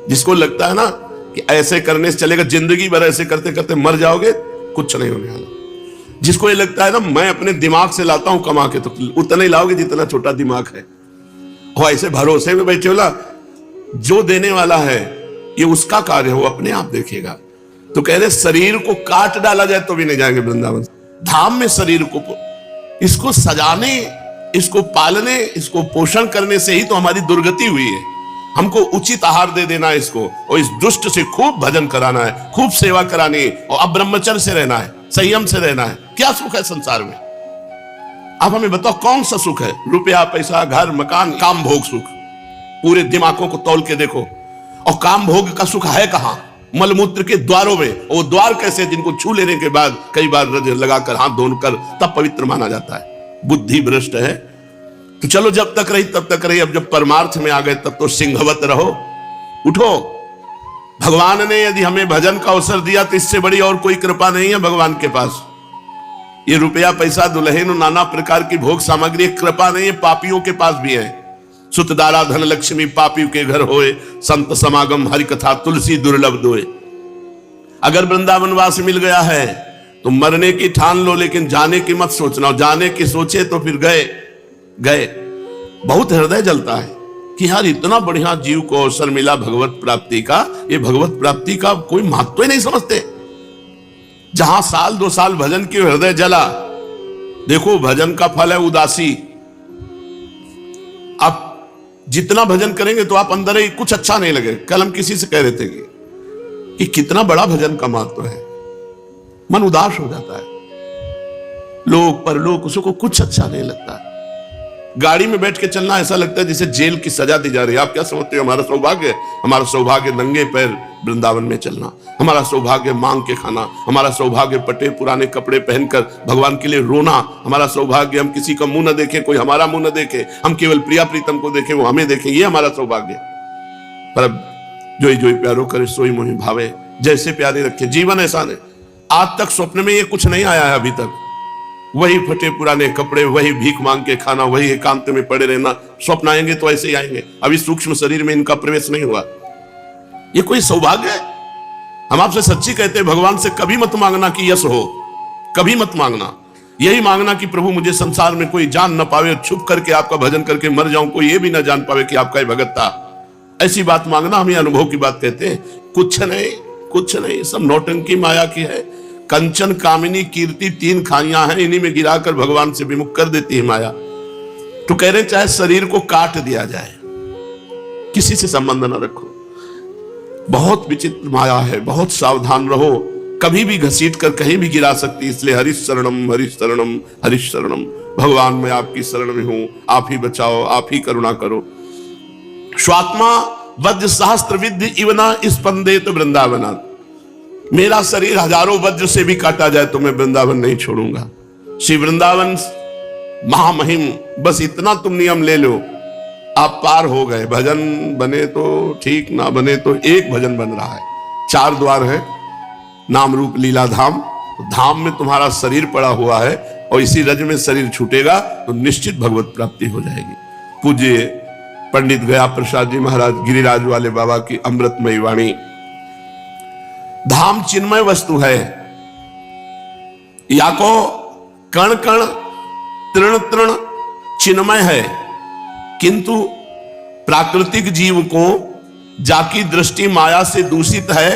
जिसको लगता है ना कि ऐसे करने से चलेगा, जिंदगी भर ऐसे करते करते मर जाओगे, कुछ नहीं होने वाला। जिसको ये लगता है ना मैं अपने दिमाग से लाता हूं कमा के, तो उतना ही लाओगे जितना छोटा दिमाग है। और ऐसे भरोसे में बैठे होला, जो देने वाला है ये उसका कार्य है, वो अपने आप देखेगा। तो कह रहे शरीर को काट डाला जाए तो भी नहीं जाएंगे वृंदावन। धाम में शरीर को, इसको सजाने, इसको पालने, इसको पोषण करने से ही तो हमारी दुर्गति हुई है। हमको उचित आहार दे देना है इसको, और इस दुष्ट से खूब भजन कराना है, खूब सेवा करानी है, और अब ब्रह्मचर्य से रहना है, संयम से रहना है। क्या सुख है संसार में? आप हमें बताओ कौन सा सुख है? रुपया, पैसा, घर, मकान, काम भोग सुख। पूरे दिमागों को तौल के देखो, और काम भोग का सुख है कहां? मलमूत्र के द्वारों में। वो द्वार कैसे? जिनको छू लेने के बाद कई बार लगाकर हाथ धोकर तब पवित्र माना जाता है। बुद्धि भ्रष्ट है। तो चलो जब तक रही तब तक रही, अब जब परमार्थ में आ गए तब तो सिंहवत रहो, उठो। भगवान ने यदि हमें भजन का अवसर दिया तो इससे बड़ी और कोई कृपा नहीं है भगवान के पास। ये रुपया, पैसा, दुल्हन, नाना प्रकार की भोग सामग्री कृपा नहीं है, पापियों के पास भी है। सुत दारा धन लक्ष्मी पापियों के घर होए, संत समागम हरि कथा तुलसी दुर्लभ दोए। अगर वृंदावन वास मिल गया है तो मरने की ठान लो, लेकिन जाने की मत सोचना। जाने की सोचे तो फिर गए। बहुत हृदय जलता है कि यार इतना बढ़िया जीव को अवसर मिला भगवत प्राप्ति का, ये भगवत प्राप्ति का कोई महत्व ही नहीं समझते। जहां साल 2 साल भजन की हृदय जला, देखो भजन का फल है उदासी। आप जितना भजन करेंगे तो आप अंदर ही कुछ अच्छा नहीं लगे। कल हम किसी से कह रहे थे कि कितना बड़ा भजन का महत्व है, मन उदास हो जाता है। लोक परलोक उसको कुछ अच्छा नहीं लगता। गाड़ी में बैठ के चलना ऐसा लगता है जैसे जेल की सजा दी जा रही है। आप क्या समझते हो हमारा सौभाग्य? हमारा सौभाग्य नंगे पैर वृंदावन में चलना, हमारा सौभाग्य मांग के खाना, हमारा सौभाग्य पटे पुराने कपड़े पहनकर भगवान के लिए रोना, हमारा सौभाग्य हम किसी का मुंह न देखें, कोई हमारा मुंह न देखे, हम केवल प्रिया प्रीतम को देखें, वो हमें देखें, ये हमारा सौभाग्य। पर अब जोई जोई प्यारो करे सोई मोहि भावे, जैसे प्यारे रखे। जीवन ऐसा नहीं, आज तक स्वप्न में ये कुछ नहीं आया है अभी तक। वही फटे पुराने कपड़े, वही भीख मांग के खाना, वही एकांत में पड़े रहना। स्वप्न आएंगे तो ऐसे ही आएंगे। अभी सूक्ष्म शरीर में इनका प्रवेश नहीं हुआ। ये कोई सौभाग्य है? हम आपसे सच्ची कहते हैं, भगवान से कभी मत मांगना कि यश हो, कभी मत मांगना। यही मांगना कि प्रभु मुझे संसार में कोई जान न पावे, छुप करके आपका भजन करके मर जाऊं, कोई ये भी ना जान पावे कि आपका ये भगत था। ऐसी बात मांगना, हम ये अनुभव की बात कहते हैं। कुछ नहीं, सब नौटंकी माया की है। कंचन कामिनी कीर्ति 3 खाइयां हैं, इन्हीं में गिराकर भगवान से विमुख कर देती है माया। तो कह रहे चाहे शरीर को काट दिया जाए, किसी से संबंध न रखो। बहुत विचित्र माया है, बहुत सावधान रहो। कभी भी घसीट कर कहीं भी गिरा सकती, इसलिए हरिश शरणम हरिश शरणम हरिश शरणम। भगवान मैं आपकी शरण में हूं, आप ही बचाओ, आप ही करुणा करो। स्वात्मा वज्र सहस्त्र विद्य इवना स्पंदे तो वृंदावना। मेरा शरीर हजारों वज्र से भी काटा जाए तो मैं वृंदावन नहीं छोड़ूंगा। श्री वृंदावन महामहिम, बस इतना तुम नियम ले लो, आप पार हो गए। भजन बने तो ठीक, ना बने तो एक भजन बन रहा है। 4 द्वार है, नाम रूप लीला धाम। धाम में तुम्हारा शरीर पड़ा हुआ है, और इसी रज में शरीर छूटेगा तो निश्चित भगवत प्राप्ति हो जाएगी। पूज्य पंडित गया प्रसाद जी महाराज गिरिराज वाले बाबा की अमृतमयी वाणी। धाम चिन्मय वस्तु है, या को कण कण तृण तृण चिन्मय है, किंतु प्राकृतिक जीव को जाकी दृष्टि माया से दूषित है,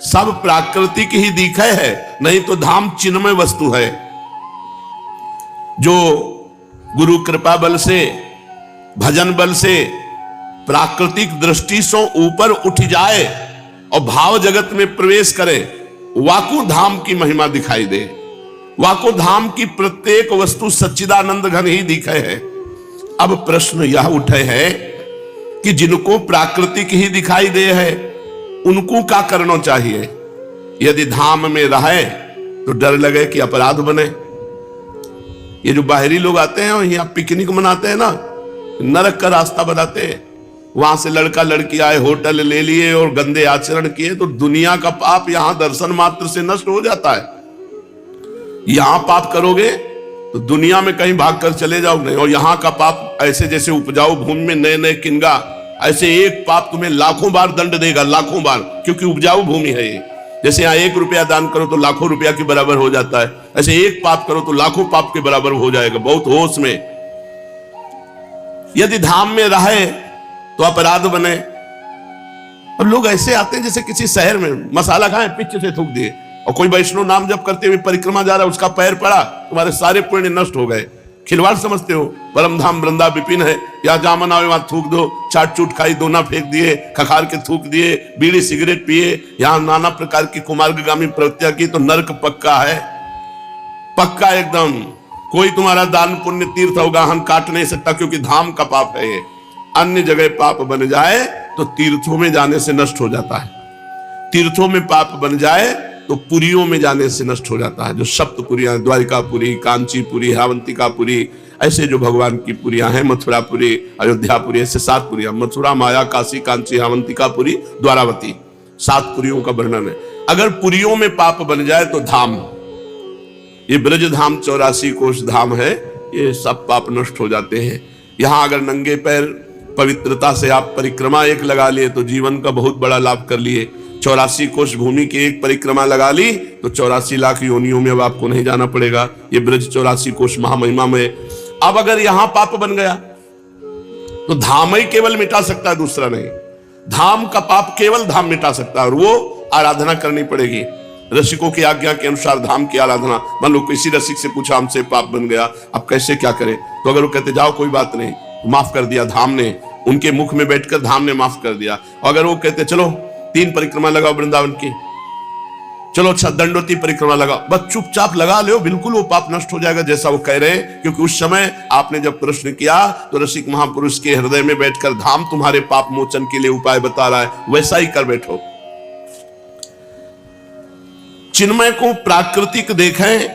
सब प्राकृतिक ही दिखे है, नहीं तो धाम चिन्मय वस्तु है। जो गुरु कृपा बल से, भजन बल से प्राकृतिक दृष्टि से ऊपर उठ जाए और भाव जगत में प्रवेश करे, वाकु धाम की महिमा दिखाई दे। वाकु धाम की प्रत्येक वस्तु सच्चिदानंद घन ही दिखे है। अब प्रश्न यह उठे है कि जिनको प्राकृतिक ही दिखाई दे है, उनको क्या करना चाहिए? यदि धाम में रहे तो डर लगे कि अपराध बने। ये जो बाहरी लोग आते हैं और यहाँ पिकनिक मनाते हैं ना, नरक का रास्ता बनाते हैं। वहां से लड़का लड़की आए, होटल ले लिए और गंदे आचरण किए, तो दुनिया का पाप यहां दर्शन मात्र से नष्ट हो जाता है। यहां पाप करोगे तो दुनिया में कहीं भाग कर चले जाओगे। और यहां का पाप ऐसे जैसे उपजाऊ भूमि में नए नए किनगा ऐसे एक पाप तुम्हें लाखों बार दंड देगा, लाखों बार, क्योंकि उपजाऊ भूमि है ये। जैसे यहां 1 रुपया दान करो तो लाखों रुपया के बराबर हो जाता है, ऐसे एक पाप करो तो लाखों पाप के बराबर हो जाएगा। बहुत होश में। यदि धाम में रहे तो अपराध बने। अब लोग ऐसे आते हैं जैसे किसी शहर में मसाला खाए पिच से थूक दिए, और कोई वैष्णव नाम जप करते हुए परिक्रमा जा रहा है, उसका पैर पड़ा, तुम्हारे सारे पुण्य नष्ट हो गए। खिलवाड़ समझते हो? परम धाम वृंदा विपिन है, या जामन आवे वहां थूक दो, चाट चूट खाई, दोना फेंक दिए, खखार के थूक दिए, बीड़ी सिगरेट पिए, यहां नाना प्रकार की कुमार्गामी प्रवृत्तियां की, तो नरक पक्का है, पक्का एकदम। कोई तुम्हारा दान पुण्य तीर्थ अवगाहन काट नहीं सकता, क्योंकि धाम का पाप है ये। अन्य जगह पाप बन जाए तो तीर्थों में जाने से नष्ट हो जाता है। तीर्थों में पाप बन जाए तो पुरियों में जाने से नष्ट हो जाता है। जो सप्तपुरियां, द्वारिकापुरी, कांचीपुरी, हावंतिकापुरी, ऐसे जो भगवान की पुरियां हैं, मथुरापुरी, अयोध्यापुरी, ऐसे 7 पुरियां, मथुरा, माया, काशी, कांची, हावंतिकापुरी, द्वारावती, 7 पुरियों का वर्णन है। अगर पुरियों में पाप बन जाए तो धाम, ये ब्रज धाम 84 कोष धाम है, ये सब पाप नष्ट हो जाते हैं। यहां अगर नंगे पैर पवित्रता से आप परिक्रमा एक लगा लिए तो जीवन का बहुत बड़ा लाभ कर लिए। 84 कोष भूमि की एक परिक्रमा लगा ली तो 84 लाख योनियों में अब आपको नहीं जाना पड़ेगा। ये ब्रज 84 कोष महामहिमा में। अब अगर यहां पाप बन गया तो धाम ही केवल मिटा सकता है, दूसरा नहीं। धाम का पाप केवल धाम मिटा सकता है, और वो आराधना करनी पड़ेगी रसिकों की आज्ञा के अनुसार। धाम की आराधना, मान लो किसी रसिक से पूछा हमसे पाप बन गया, अब कैसे क्या करें, तो अगर वो कहते जाओ कोई बात नहीं, माफ कर दिया धाम ने, उनके मुख में बैठकर धाम ने माफ कर दिया। और अगर वो कहते चलो 3 परिक्रमा लगाओ वृंदावन की, चलो अच्छा दंडोती परिक्रमा लगाओ, बस चुपचाप लगा लो, बिल्कुल वो पाप नष्ट हो जाएगा जैसा वो कह रहे हैं। क्योंकि उस समय आपने जब प्रश्न किया तो रसिक महापुरुष के हृदय में बैठकर धाम तुम्हारे पाप मोचन के लिए उपाय बता रहा है, वैसा ही कर बैठो। चिन्मय को प्राकृतिक देखें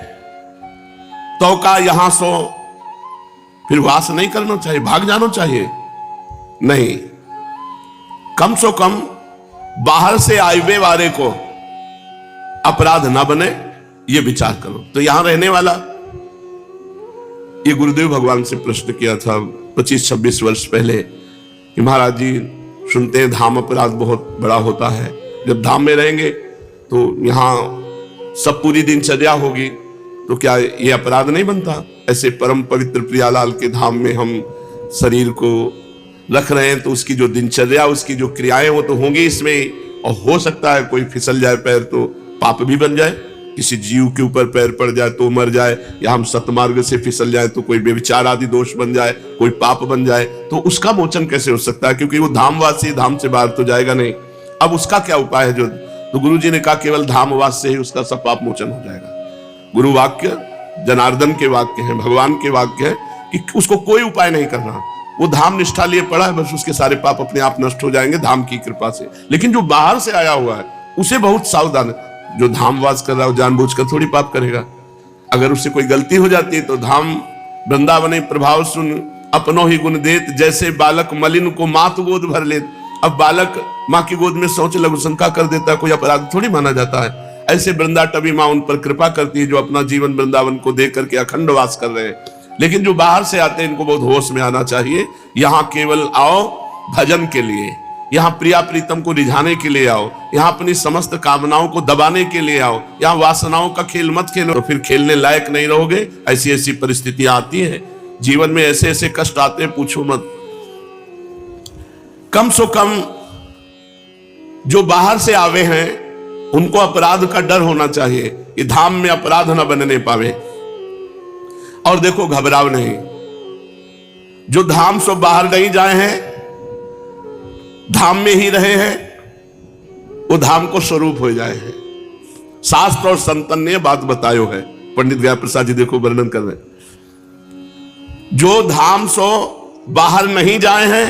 तो का यहां सो, फिर वास नहीं करना चाहिए, भाग जाना चाहिए नहीं। कम से कम बाहर से आए हुए वाले को अपराध ना बने, ये विचार करो। तो यहां रहने वाला, ये गुरुदेव भगवान से प्रश्न किया था 25-26 वर्ष पहले कि महाराज जी सुनते हैं धाम अपराध बहुत बड़ा होता है, जब धाम में रहेंगे तो यहां सब पूरी दिनचर्या होगी, तो क्या ये अपराध नहीं बनता? ऐसे परम पवित्र प्रियालाल के धाम में हम शरीर को रख रहे हैं, तो उसकी जो दिनचर्या, उसकी जो क्रियाएं वो तो होंगी इसमें। और हो सकता है कोई फिसल जाए पैर तो पाप भी बन जाए, किसी जीव के ऊपर पैर पड़ जाए तो मर जाए, या हम सतमार्ग से फिसल जाए तो कोई व्यभिचार आदि दोष बन जाए, कोई पाप बन जाए, तो उसका मोचन कैसे हो सकता है? क्योंकि वो धामवासी, धाम से बाहर तो जाएगा नहीं। अब उसका क्या उपाय है? जो तो गुरु जी ने कहा केवल धामवास से ही उसका सब पाप मोचन हो जाएगा। गुरु वाक्य जनार्दन के वाक्य हैं, भगवान के वाक्य है कि उसको कोई उपाय नहीं करना, वो धाम निष्ठा लिए पड़ा है, बस उसके सारे पाप अपने आप नष्ट हो जाएंगे धाम की कृपा से। लेकिन जो बाहर से आया हुआ है उसे बहुत सावधान, जो धामवास कर रहा है जानबूझकर थोड़ी पाप करेगा। अगर उससे कोई गलती हो जाती है तो धाम वृंदावन प्रभाव सुन अपनो ही गुण देत, जैसे बालक मलिन को मात गोद भर ले। अब बालक माँ की गोद में शौच लघु शंका कर देता है, कोई अपराध थोड़ी माना जाता है। ऐसे वृंदा टबी माँ उन पर कृपा करती है जो अपना जीवन वृंदावन को देख करके अखंड वास कर रहे हैं। लेकिन जो बाहर से आते हैं इनको बहुत होश में आना चाहिए। यहाँ केवल आओ भजन के लिए, यहाँ प्रिया प्रीतम को रिझाने के लिए आओ, यहाँ अपनी समस्त कामनाओं को दबाने के लिए आओ, यहाँ वासनाओं का खेल मत खेलो, तो फिर खेलने लायक नहीं रहोगे। ऐसी ऐसी परिस्थितियां आती हैं जीवन में, ऐसे ऐसे कष्ट आते हैं पूछो मत। कम से कम जो बाहर से आवे हैं उनको अपराध का डर होना चाहिए कि धाम में अपराध न बनने पावे। और देखो घबराओ नहीं, जो धाम से बाहर नहीं जाए हैं, धाम में ही रहे हैं, वो धाम को स्वरूप हो जाए हैं। शास्त्र और संतन ने बात बतायो है, पंडित गया प्रसाद जी देखो वर्णन कर रहे हैं। जो धाम से बाहर नहीं जाए हैं,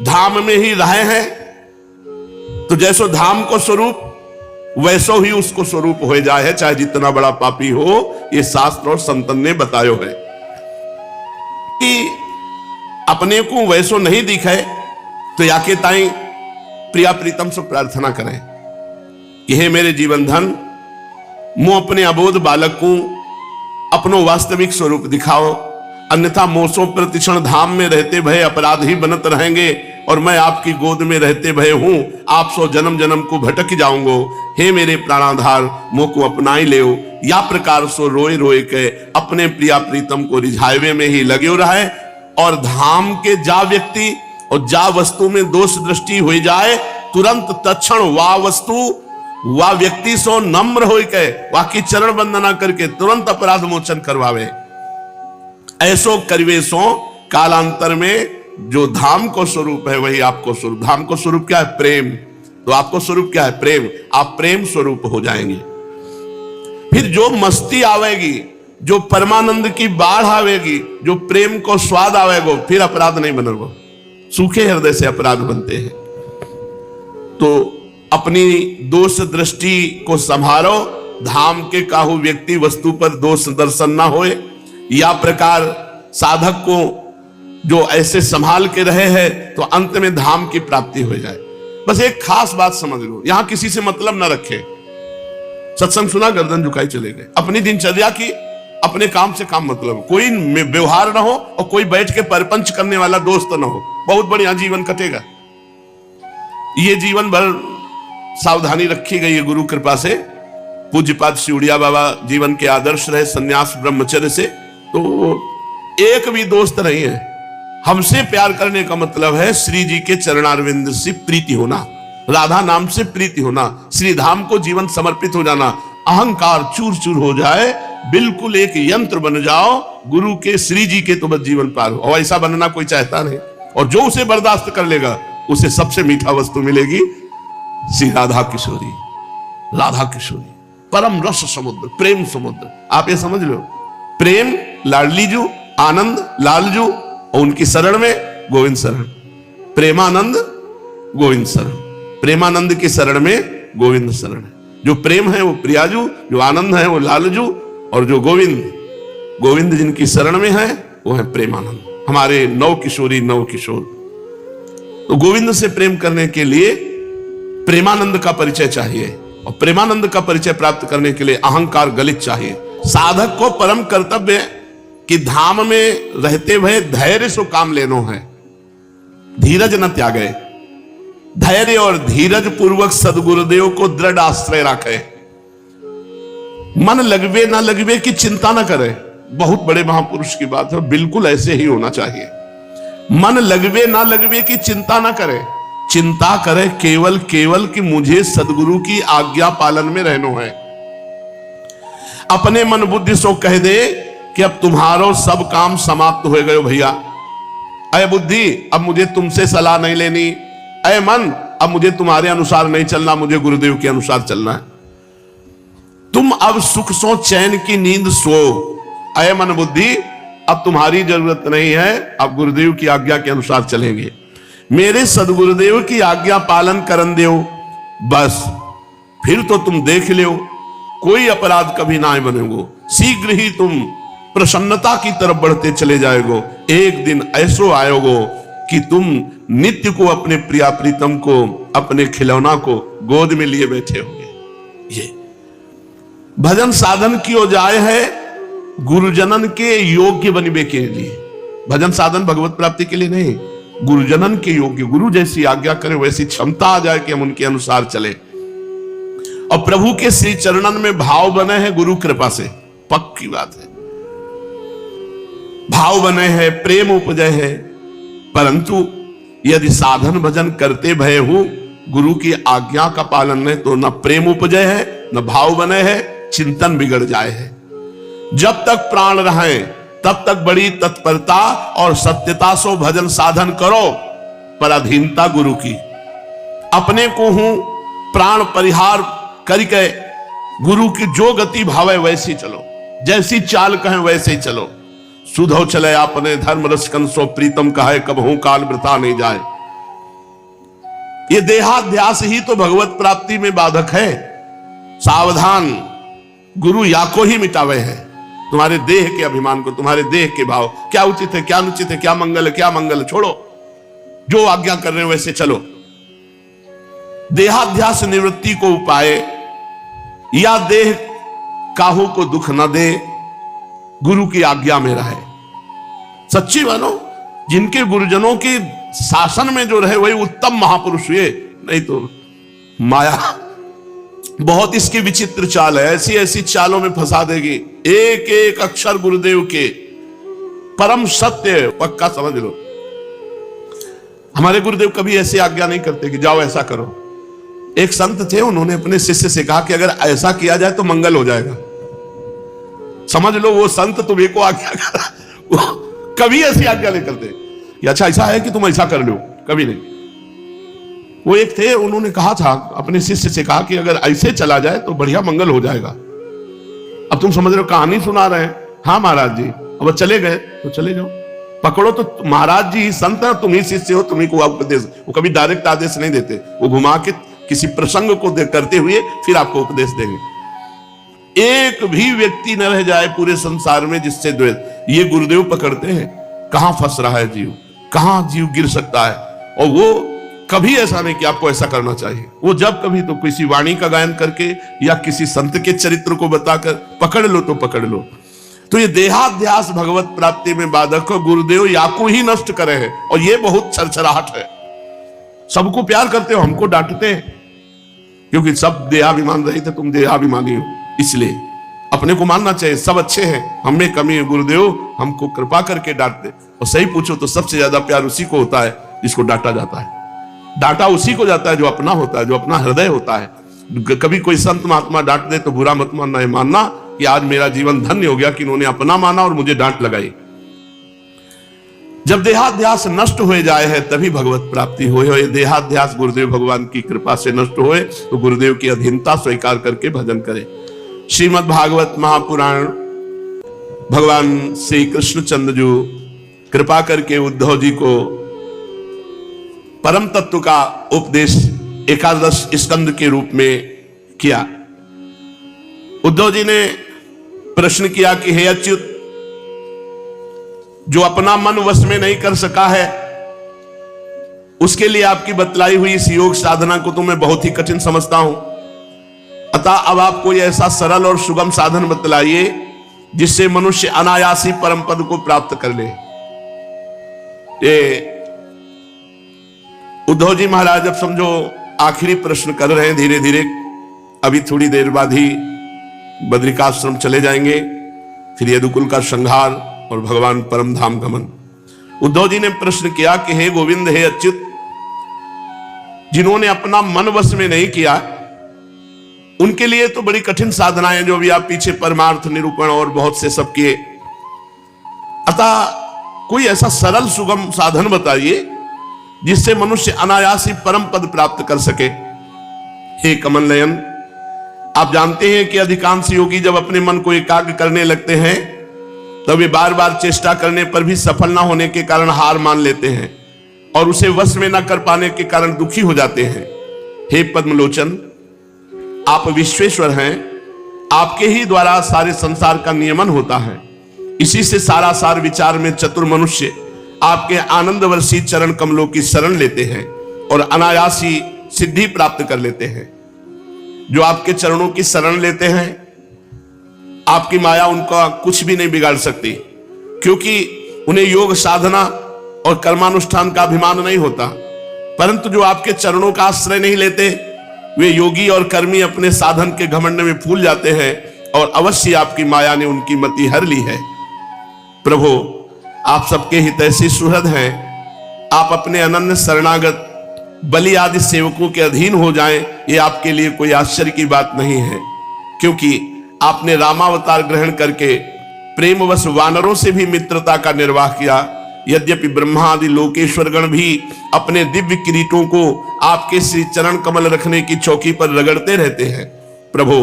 धाम में ही रहे हैं, तो जैसो धाम को स्वरूप वैसो ही उसको स्वरूप हो जाए है, चाहे जितना बड़ा पापी हो। ये शास्त्र और संतन ने बतायो है कि अपने को वैसो नहीं दिखे तो याके ताई प्रिया प्रीतम से प्रार्थना करें कि हे मेरे जीवन धन, मुंह अपने अबोध बालक को अपनो वास्तविक स्वरूप दिखाओ, अन्यथा मोसों प्रतिक्षण धाम में रहते भय अपराध ही बनत रहेंगे। और मैं आपकी गोद में रहते भय हूं, आप सो जन्म जन्म को भटक जाऊंगो। हे मेरे प्राणाधार मोह को अपनाई ले, या प्रकार सो रोए रोए के अपने प्रिया प्रीतम को रिझावे में ही लगे रहे। और धाम के जा व्यक्ति और जा वस्तु में दोष दृष्टि हो जाए, तुरंत तत्क्षण वा वस्तु वा व्यक्ति सो नम्र हो के वाकी चरण वंदना करके तुरंत अपराध मोचन करवावे। ऐसो करवे सो कालांतर में जो धाम को स्वरूप है वही आपको स्वरूप। धाम को स्वरूप क्या है? प्रेम। तो आपको स्वरूप क्या है? प्रेम। आप प्रेम स्वरूप हो जाएंगे। फिर जो मस्ती आवेगी, जो परमानंद की बाढ़ आवेगी, जो प्रेम को स्वाद आवेगो, फिर अपराध नहीं बनेगो। सूखे हृदय से अपराध बनते हैं। तो अपनी दोष दृष्टि को संभालो, धाम के काहू व्यक्ति वस्तु पर दोष दर्शन ना होए। या प्रकार साधक को जो ऐसे संभाल के रहे हैं तो अंत में धाम की प्राप्ति हो जाए। बस एक खास बात समझ लो, यहां किसी से मतलब ना रखे। सत्संग सुना, गर्दन झुकाई चले गए। अपनी दिनचर्या की, अपने काम से काम मतलब, कोई व्यवहार ना हो और कोई बैठ के परपंच करने वाला दोस्त ना हो, बहुत बढ़िया जीवन कटेगा। ये जीवन भर सावधानी रखी गई है गुरु कृपा से। पूज्यपाद सिउड़िया बाबा जीवन के आदर्श रहे संन्यास ब्रह्मचर्य से, तो एक भी दोस्त नहीं है। हमसे प्यार करने का मतलब है श्री जी के चरणारविंद से प्रीति होना, राधा नाम से प्रीति होना, श्री धाम को जीवन समर्पित हो जाना। अहंकार चूर चूर हो जाए, बिल्कुल एक यंत्र बन जाओ गुरु के, श्री जी के, तो बस जीवन पार हो। और ऐसा बनना कोई चाहता नहीं। और जो उसे बर्दाश्त कर लेगा उसे सबसे मीठा वस्तु मिलेगी, श्री राधा किशोरी, राधा किशोरी, परम रस समुद्र, प्रेम समुद्र। आप ये समझ लो, प्रेम लाडली जू, आनंद लालजू, और उनकी शरण में गोविंद शरण। प्रेमानंद गोविंद शरण, प्रेमानंद की शरण में गोविंद शरण। जो प्रेम है वो प्रियाजू, जो आनंद है वो लालजू, और जो गोविंद जिनकी शरण में है वो है प्रेमानंद। हमारे नव किशोरी नव किशोर। तो गोविंद से प्रेम करने के लिए प्रेमानंद का परिचय चाहिए, और प्रेमानंद का परिचय प्राप्त करने के लिए अहंकार गलित चाहिए। साधक को परम कर्तव्य कि धाम में रहते हुए धैर्य से काम लेनो है, धीरज न त्यागे। धैर्य और धीरज पूर्वक सदगुरुदेव को दृढ़ आश्रय रखे। मन लगवे ना लगवे की चिंता ना करे। बहुत बड़े महापुरुष की बात है, बिल्कुल ऐसे ही होना चाहिए। मन लगवे ना लगवे की चिंता ना करे, चिंता करे केवल केवल कि मुझे सदगुरु की आज्ञा पालन में रहना है। अपने मन बुद्धि सो कह दे कि अब तुम्हारो सब काम समाप्त हो गए भैया। अय बुद्धि, अब मुझे तुमसे सलाह नहीं लेनी। अय मन, अब मुझे तुम्हारे अनुसार नहीं चलना, मुझे गुरुदेव के अनुसार चलना है। तुम अब सुख सो चैन की नींद सो। अय मन बुद्धि, अब तुम्हारी जरूरत नहीं है, अब गुरुदेव की आज्ञा के अनुसार चलेंगे। मेरे सदगुरुदेव की आज्ञा पालन करन देव, बस फिर तो तुम देख लो कोई अपराध कभी ना बनेगो। शीघ्र ही तुम प्रसन्नता की तरफ बढ़ते चले जाएगो। एक दिन ऐसो आएगो कि तुम नित्य को अपने प्रिया प्रीतम को, अपने खिलौना को गोद में लिए बैठे होंगे। ये भजन साधन की हो जाए है गुरुजनन के योग्य बनने के लिए। भजन साधन भगवत प्राप्ति के लिए नहीं, गुरुजनन के योग्य। गुरु जैसी आज्ञा करे वैसी क्षमता आ जाए कि हम उनके अनुसार चले। और प्रभु के श्री चरणन में भाव बने हैं गुरु कृपा से, पक्की बात है। भाव बने हैं, प्रेम उपजय है। परंतु यदि साधन भजन करते भय हूं, गुरु की आज्ञा का पालन नहीं, तो न प्रेम उपजय है, न भाव बने हैं, चिंतन बिगड़ जाए है। जब तक प्राण रहे तब तक बड़ी तत्परता और सत्यता से भजन साधन करो, पर अधीनता गुरु की। अपने को हूं प्राण परिहार करके गुरु की जो गति भावे वैसी चलो, जैसी चाल कहें वैसे ही चलो। सुधो चले आपने धर्म रसकन सो प्रीतम कहे, कबहू काल वृथा नहीं जाए। ये देहाध्यास ही तो भगवत प्राप्ति में बाधक है। सावधान, गुरु या को ही मिटावे है। तुम्हारे देह के अभिमान को, तुम्हारे देह के भाव, क्या उचित है क्या अनुचित है, क्या मंगल है क्या मंगल है, छोड़ो। जो आज्ञा कर रहे हो वैसे चलो। देहाध्यास निवृत्ति को उपाय, या देह काहू को दुख न दे, गुरु की आज्ञा में रहे। सच्ची मानो, जिनके गुरुजनों की शासन में जो रहे वही उत्तम महापुरुष हुए, नहीं तो माया बहुत इसकी विचित्र चाल है, ऐसी ऐसी चालों में फंसा देगी। एक एक अक्षर गुरुदेव के परम सत्य पक्का समझ लो। हमारे गुरुदेव कभी ऐसी आज्ञा नहीं करते कि जाओ ऐसा करो। एक संत थे, उन्होंने अपने शिष्य से कहा कि अगर ऐसा किया जाए तो मंगल हो जाएगा। समझ लो वो संत तुम्हें को आज्ञा करा, वो कभी ऐसी आज्ञा नहीं करते कि अच्छा ऐसा है कि तुम ऐसा कर लो, कभी नहीं। वो एक थे, उन्होंने कहा था, अपने शिष्य से कहा कि अगर ऐसे चला जाए तो बढ़िया मंगल हो जाएगा। अब तुम समझ रहे हो, कहानी सुना रहे हैं। हाँ महाराज जी, अब चले गए तो चले जाओ, पकड़ो तो महाराज जी संत है, तुम ही शिष्य हो, तुम्ही को उपदेश। वो कभी डायरेक्ट आदेश नहीं देते, वो घुमा के किसी प्रसंग को करते हुए फिर आपको उपदेश देंगे। एक भी व्यक्ति न रह जाए पूरे संसार में जिससे द्वेष, ये गुरुदेव पकड़ते हैं कहां फंस रहा है जीव, कहां जीव गिर सकता है। और वो कभी ऐसा नहीं कि आपको ऐसा करना चाहिए। वो जब कभी तो किसी वाणी का गायन करके या किसी संत के चरित्र को बताकर पकड़ लो तो पकड़ लो। तो ये देहाध्यास भगवत प्राप्ति में बाधक गुरुदेव याको ही नष्ट करे हैं। और ये बहुत छरछराहट है। सबको प्यार करते हो, हमको डांटते हैं क्योंकि सब देहाभिमान रहित है, तुम देहाभिमानी हो, इसलिए अपने को मानना चाहिए सब अच्छे हैं, हमें कमी है। गुरुदेव हमको कृपा करके डांटते। और सही पूछो तो सबसे ज्यादा प्यार उसी को होता है जिसको डांटा जाता है। डांटा उसी को जाता है जो अपना होता है, जो अपना हृदय होता है। कभी कोई संत महात्मा डांट दे तो बुरा मत मानना, मानना कि आज मेरा जीवन धन्य हो गया कि इन्होंने अपना माना और मुझे डांट लगाई। जब देहाध्यास नष्ट हो जाए है तभी भगवत प्राप्ति हो। ये देहाध्यास गुरुदेव भगवान की कृपा से नष्ट होए तो गुरुदेव की अधीनता स्वीकार करके भजन करे। श्रीमद् भागवत महापुराण, भगवान श्री कृष्णचंद्र जी कृपा करके उद्धव जी को परम तत्व का उपदेश एकादश स्कंद के रूप में किया। उद्धव जी ने प्रश्न किया कि हे अच्युत, जो अपना मन वश में नहीं कर सका है उसके लिए आपकी बतलाई हुई इस योग साधना को तो मैं बहुत ही कठिन समझता हूं। अतः अब आप कोई ऐसा सरल और सुगम साधन बतलाइए जिससे मनुष्य अनायासी परम पद को प्राप्त कर ले। ये उद्धव जी महाराज अब समझो आखिरी प्रश्न कर रहे हैं धीरे धीरे। अभी थोड़ी देर बाद ही बद्रिकाश्रम चले जाएंगे, फिर यदुकुल का संहार और भगवान परम धाम गमन। उद्धव जी ने प्रश्न किया कि हे गोविंद, हे अच्युत, जिन्होंने अपना मन वश में नहीं किया उनके लिए तो बड़ी कठिन साधनाएं जो भी आप पीछे परमार्थ निरूपण और बहुत से सब किए। अतः कोई ऐसा सरल सुगम साधन बताइए जिससे मनुष्य अनायासी परम पद प्राप्त कर सके। हे कमल नयन, आप जानते हैं कि अधिकांश योगी जब अपने मन को एकाग्र करने लगते हैं तब वे बार बार चेष्टा करने पर भी सफल ना होने के कारण हार मान लेते हैं और उसे वश में ना कर पाने के कारण दुखी हो जाते हैं। हे पद्मलोचन, आप विश्वेश्वर हैं, आपके ही द्वारा सारे संसार का नियमन होता है। इसी से सारा सार विचार में चतुर मनुष्य आपके आनंद वर्षी चरण कमलों की शरण लेते हैं और अनायासी सिद्धि प्राप्त कर लेते हैं। जो आपके चरणों की शरण लेते हैं, आपकी माया उनका कुछ भी नहीं बिगाड़ सकती, क्योंकि उन्हें योग साधना और कर्मानुष्ठान का अभिमान नहीं होता। परंतु जो आपके चरणों का आश्रय नहीं लेते, वे योगी और कर्मी अपने साधन के घमंड में फूल जाते हैं और अवश्य आपकी माया ने उनकी मति हर ली है। प्रभु, आप सबके हितैषी सुहृद हैं। आप अपने अनन्य शरणागत बलि आदि सेवकों के अधीन हो जाएं, ये आपके लिए कोई आश्चर्य की बात नहीं है, क्योंकि आपने रामावतार ग्रहण करके प्रेमवश वानरों से भी मित्रता का निर्वाह किया। यद्यपि ब्रह्मा आदि लोकेश्वरगण भी अपने दिव्य किरीटों को आपके श्री चरण कमल रखने की चौकी पर रगड़ते रहते हैं। प्रभु,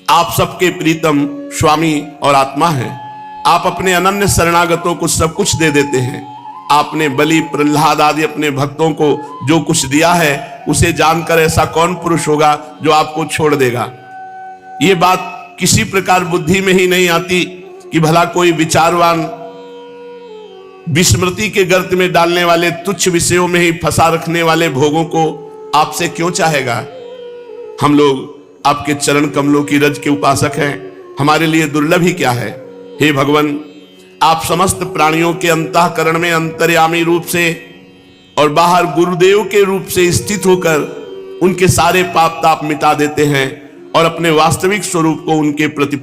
आप सबके प्रीतम स्वामी और आत्मा हैं। आप अपने अनन्य शरणागतों को सब कुछ दे देते हैं। आपने बलि, प्रहलाद आदि अपने भक्तों को जो कुछ दिया है उसे जानकर ऐसा कौन पुरुष होगा जो आपको छोड़ देगा। ये बात किसी प्रकार बुद्धि में ही नहीं आती कि भला कोई विचारवान विस्मृति के गर्त में डालने वाले तुच्छ विषयों में ही फंसा रखने वाले भोगों को आपसे क्यों चाहेगा। हम लोग आपके चरण कमलों की रज के उपासक हैं, हमारे लिए दुर्लभ ही क्या है। हे भगवान, आप समस्त प्राणियों के अंतःकरण में अंतर्यामी रूप से और बाहर गुरुदेव के रूप से स्थित होकर उनके सारे पाप ताप मिटा देते हैं और अपने वास्तविक स्वरूप को उनके प्रति